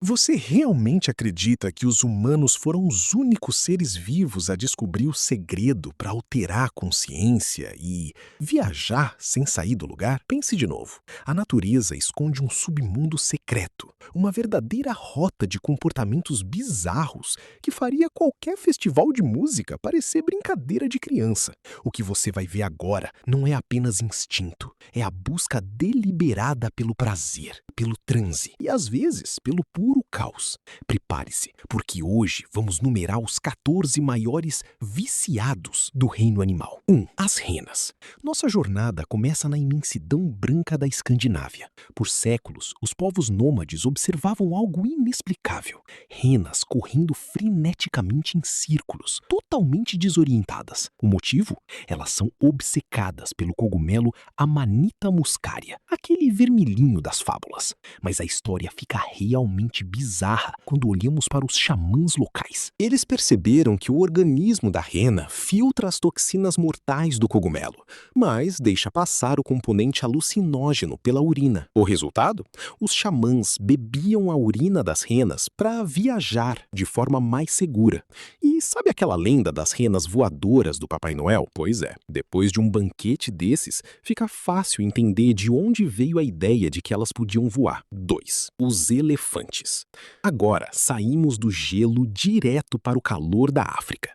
Você realmente acredita que os humanos foram os únicos seres vivos a descobrir o segredo para alterar a consciência e viajar sem sair do lugar? Pense de novo. A natureza esconde um submundo secreto, uma verdadeira rota de comportamentos bizarros que faria qualquer festival de música parecer brincadeira de criança. O que você vai ver agora não é apenas instinto, é a busca deliberada pelo prazer, pelo transe e às vezes pelo puro caos. Prepare-se, porque hoje vamos numerar os 14 maiores viciados do reino animal. 1. As renas. Nossa jornada começa na imensidão branca da Escandinávia. Por séculos, os povos nômades observavam algo inexplicável. Renas correndo freneticamente em círculos, totalmente desorientadas. O motivo? Elas são obcecadas pelo cogumelo Amanita muscaria, aquele vermelhinho das fábulas. Mas a história fica realmente bizarra quando olhamos para os xamãs locais. Eles perceberam que o organismo da rena filtra as toxinas mortais do cogumelo, mas deixa passar o componente alucinógeno pela urina. O resultado? Os xamãs bebiam a urina das renas para viajar de forma mais segura. E sabe aquela lenda das renas voadoras do Papai Noel? Pois é, depois de um banquete desses, fica fácil entender de onde veio a ideia de que elas podiam voar. 2. Os elefantes. Agora, saímos do gelo direto para o calor da África.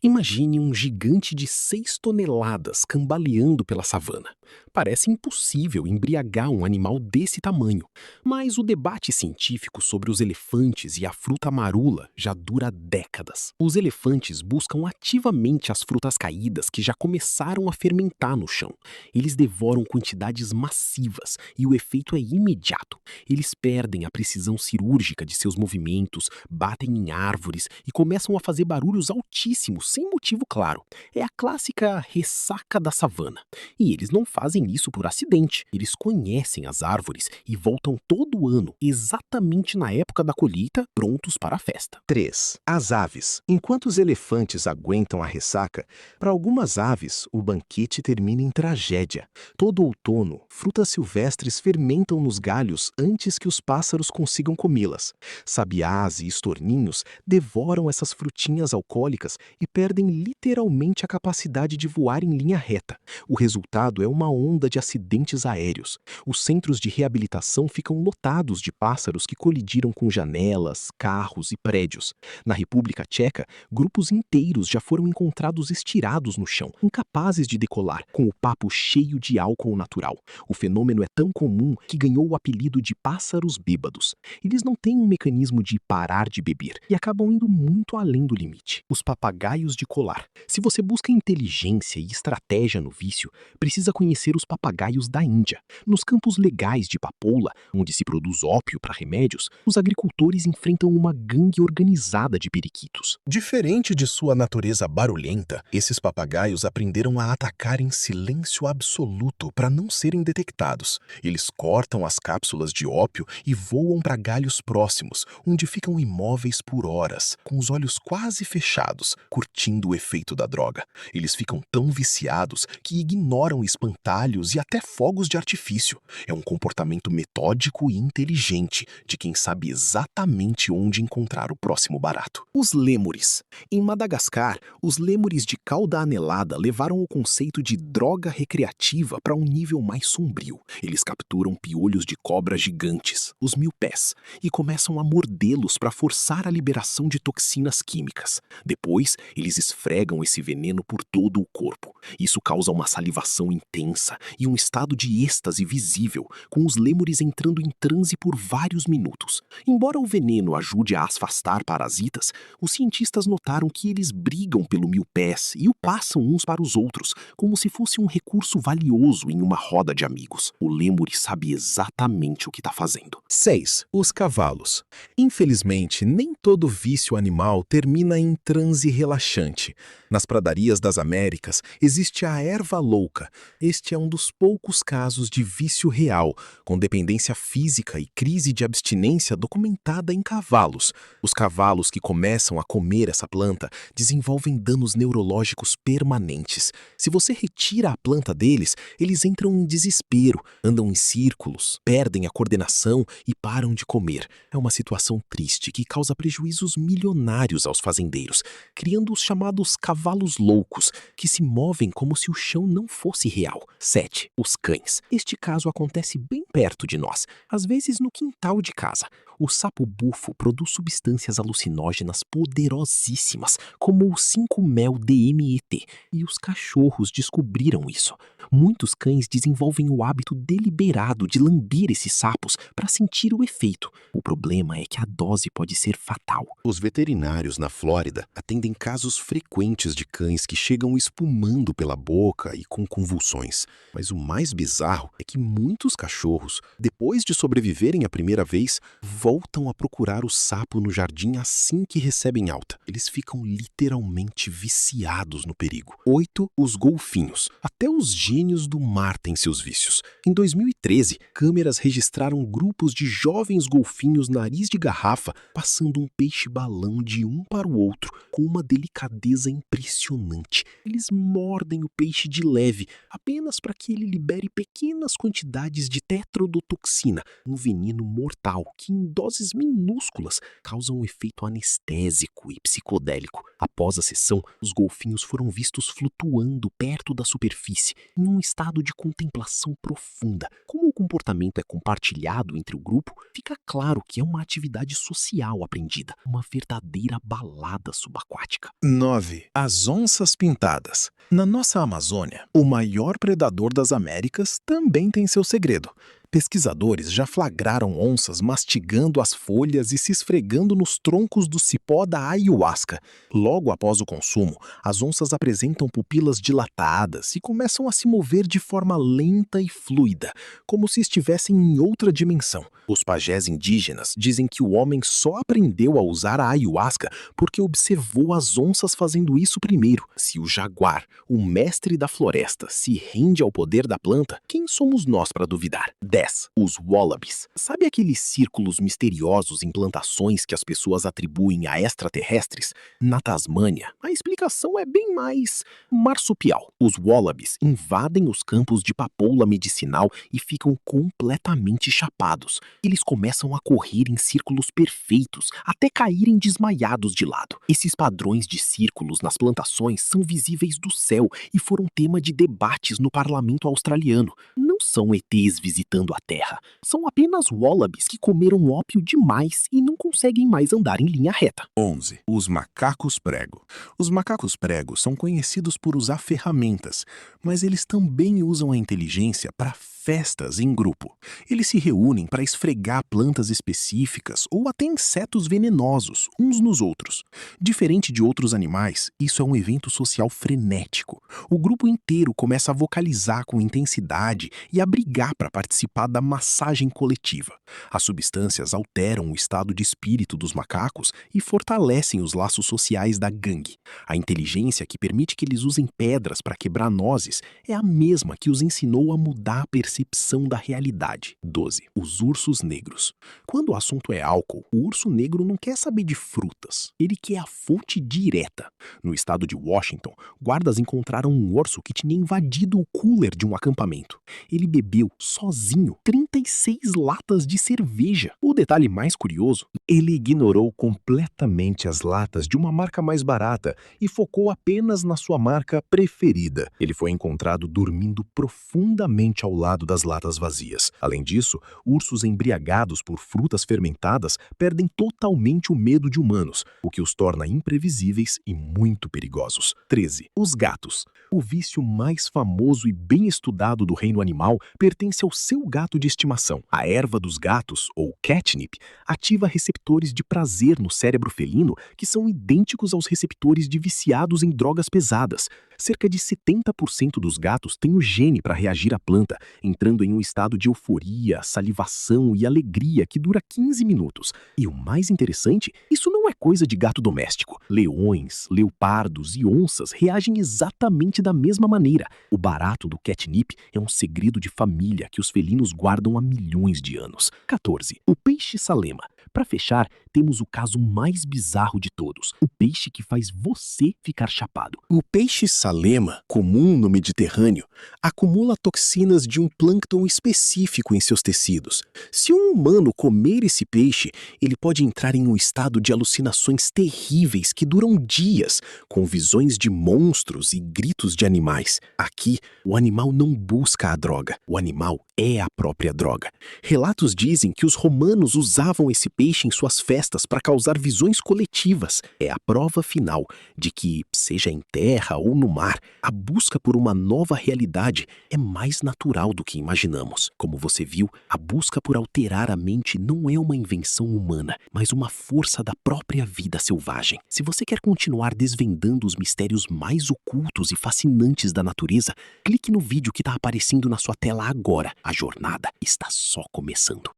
Imagine um gigante de 6 toneladas cambaleando pela savana. Parece impossível embriagar um animal desse tamanho, mas o debate científico sobre os elefantes e a fruta marula já dura décadas. Os elefantes buscam ativamente as frutas caídas que já começaram a fermentar no chão. Eles devoram quantidades massivas e o efeito é imediato. Eles perdem a precisão cirúrgica de seus movimentos, batem em árvores e começam a fazer barulhos altíssimos sem motivo claro. É a clássica ressaca da savana. E eles não fazem isso por acidente. Eles conhecem as árvores e voltam todo ano, exatamente na época da colheita, prontos para a festa. 3. As aves. Enquanto os elefantes aguentam a ressaca, para algumas aves o banquete termina em tragédia. Todo outono, frutas silvestres fermentam nos galhos antes que os pássaros consigam comê-las. Sabiás e estorninhos devoram essas frutinhas alcoólicas e perdem literalmente a capacidade de voar em linha reta. O resultado é uma onda de acidentes aéreos. Os centros de reabilitação ficam lotados de pássaros que colidiram com janelas, carros e prédios. Na República Tcheca, grupos inteiros já foram encontrados estirados no chão, incapazes de decolar, com o papo cheio de álcool natural. O fenômeno é tão comum que ganhou o apelido de pássaros bêbados. Eles não têm um mecanismo de parar de beber e acabam indo muito além do limite. Os papagaios de colar. Se você busca inteligência e estratégia no vício, precisa conhecer os papagaios da Índia. Nos campos legais de papoula, onde se produz ópio para remédios, os agricultores enfrentam uma gangue organizada de periquitos. Diferente de sua natureza barulhenta, esses papagaios aprenderam a atacar em silêncio absoluto para não serem detectados. Eles cortam as cápsulas de ópio e voam para galhos próximos, onde ficam imóveis por horas, com os olhos quase fechados, curtindo o efeito da droga. Eles ficam tão viciados que ignoram espantalhos e até fogos de artifício. É um comportamento metódico e inteligente de quem sabe exatamente onde encontrar o próximo barato. Os lêmures. Em Madagascar, os lêmures de cauda anelada levaram o conceito de droga recreativa para um nível mais sombrio. Eles capturam piolhos de cobra gigantes, os mil-pés, e começam a mordê-los para forçar a liberação de toxinas químicas. Depois, eles esfregam esse veneno por todo o corpo. Isso causa uma salivação intensa e um estado de êxtase visível, com os lêmures entrando em transe por vários minutos. Embora o veneno ajude a afastar parasitas, os cientistas notaram que eles brigam pelo mil-pés e o passam uns para os outros, como se fosse um recurso valioso em uma roda de amigos. O lêmure sabe exatamente o que está fazendo. 6. Os cavalos. Infelizmente, nem todo vício animal termina em transe relaxante. Nas pradarias das Américas existe a erva louca. Este é um dos poucos casos de vício real, com dependência física e crise de abstinência documentada em cavalos. Os cavalos que começam a comer essa planta desenvolvem danos neurológicos permanentes. Se você retira a planta deles, eles entram em desespero, andam em círculos, perdem a coordenação e param de comer. É uma situação triste que causa prejuízos milionários aos fazendeiros, criando os chamados cavalos loucos, que se movem como se o chão não fosse real. 7. Os cães. Este caso acontece bem perto de nós, às vezes no quintal de casa. O sapo-bufo produz substâncias alucinógenas poderosíssimas, como o 5-mel-DMET, e os cachorros descobriram isso. Muitos cães desenvolvem o hábito deliberado de lamber esses sapos para sentir o efeito. O problema é que a dose pode ser fatal. Os veterinários na Flórida atendem casos frequentes de cães que chegam espumando pela boca e com convulsões. Mas o mais bizarro é que muitos cachorros, depois de sobreviverem a primeira vez, voltam a procurar o sapo no jardim assim que recebem alta. Eles ficam literalmente viciados no perigo. 8. Os golfinhos. Até os gênios do mar têm seus vícios. Em 2013, câmeras registraram grupos de jovens golfinhos nariz de garrafa passando um peixe-balão de um para o outro com uma delicadeza impressionante. Eles mordem o peixe de leve, apenas para que ele libere pequenas quantidades de tetrodotoxina, um veneno mortal que em doses minúsculas causa um efeito anestésico e psicodélico. Após a sessão, os golfinhos foram vistos flutuando perto da superfície, em um estado de contemplação profunda. Como o comportamento é compartilhado entre o grupo, fica claro que é uma atividade social aprendida, uma verdadeira balada subaquática. 9. As onças pintadas. Na nossa Amazônia, o maior predador das Américas também tem seu segredo. Pesquisadores já flagraram onças mastigando as folhas e se esfregando nos troncos do cipó da ayahuasca. Logo após o consumo, as onças apresentam pupilas dilatadas e começam a se mover de forma lenta e fluida, como se estivessem em outra dimensão. Os pajés indígenas dizem que o homem só aprendeu a usar a ayahuasca porque observou as onças fazendo isso primeiro. Se o jaguar, o mestre da floresta, se rende ao poder da planta, quem somos nós para duvidar? 10. Os wallabies. Sabe aqueles círculos misteriosos em plantações que as pessoas atribuem a extraterrestres? Na Tasmânia, a explicação é bem mais marsupial. Os wallabies invadem os campos de papoula medicinal e ficam completamente chapados. Eles começam a correr em círculos perfeitos, até caírem desmaiados de lado. Esses padrões de círculos nas plantações são visíveis do céu e foram tema de debates no parlamento australiano. Não são ETs visitando a Terra. São apenas wallabies que comeram ópio demais e não conseguem mais andar em linha reta. 11. Os macacos prego. Os macacos prego são conhecidos por usar ferramentas, mas eles também usam a inteligência para festas em grupo. Eles se reúnem para esfregar plantas específicas ou até insetos venenosos uns nos outros. Diferente de outros animais, isso é um evento social frenético. O grupo inteiro começa a vocalizar com intensidade e a brigar para participar da massagem coletiva. As substâncias alteram o estado de espírito dos macacos e fortalecem os laços sociais da gangue. A inteligência que permite que eles usem pedras para quebrar nozes é a mesma que os ensinou a mudar a percepção da realidade. 12. Os ursos negros. Quando o assunto é álcool, o urso negro não quer saber de frutas. Ele quer a fonte direta. No estado de Washington, guardas encontraram um urso que tinha invadido o cooler de um acampamento. Ele bebeu sozinho 36 latas de cerveja. O detalhe mais curioso, ele ignorou completamente as latas de uma marca mais barata e focou apenas na sua marca preferida. Ele foi encontrado dormindo profundamente ao lado das latas vazias. Além disso, ursos embriagados por frutas fermentadas perdem totalmente o medo de humanos, o que os torna imprevisíveis e muito perigosos. 13. Os gatos. O vício mais famoso e bem estudado do reino animal pertence ao seu gato de estimação. A erva dos gatos, ou catnip, ativa receptores de prazer no cérebro felino que são idênticos aos receptores de viciados em drogas pesadas. Cerca de 70% dos gatos têm o gene para reagir à planta, entrando em um estado de euforia, salivação e alegria que dura 15 minutos. E o mais interessante, isso não é coisa de gato doméstico. Leões, leopardos e onças reagem exatamente da mesma maneira. O barato do catnip é um segredo de família que os felinos guardam há milhões de anos. 14. O peixe salema. Para fechar, temos o caso mais bizarro de todos, o peixe que faz você ficar chapado. O peixe salema, comum no Mediterrâneo, acumula toxinas de um plâncton específico em seus tecidos. Se um humano comer esse peixe, ele pode entrar em um estado de alucinações terríveis que duram dias, com visões de monstros e gritos de animais. Aqui, o animal não busca a droga, o animal é a própria droga. Relatos dizem que os romanos usavam esse peixe em suas festas para causar visões coletivas. É a prova final de que, seja em terra ou no mar, a busca por uma nova realidade é mais natural do que imaginamos. Como você viu, a busca por alterar a mente não é uma invenção humana, mas uma força da própria vida selvagem. Se você quer continuar desvendando os mistérios mais ocultos e fascinantes da natureza, clique no vídeo que está aparecendo na sua tela agora. A jornada está só começando.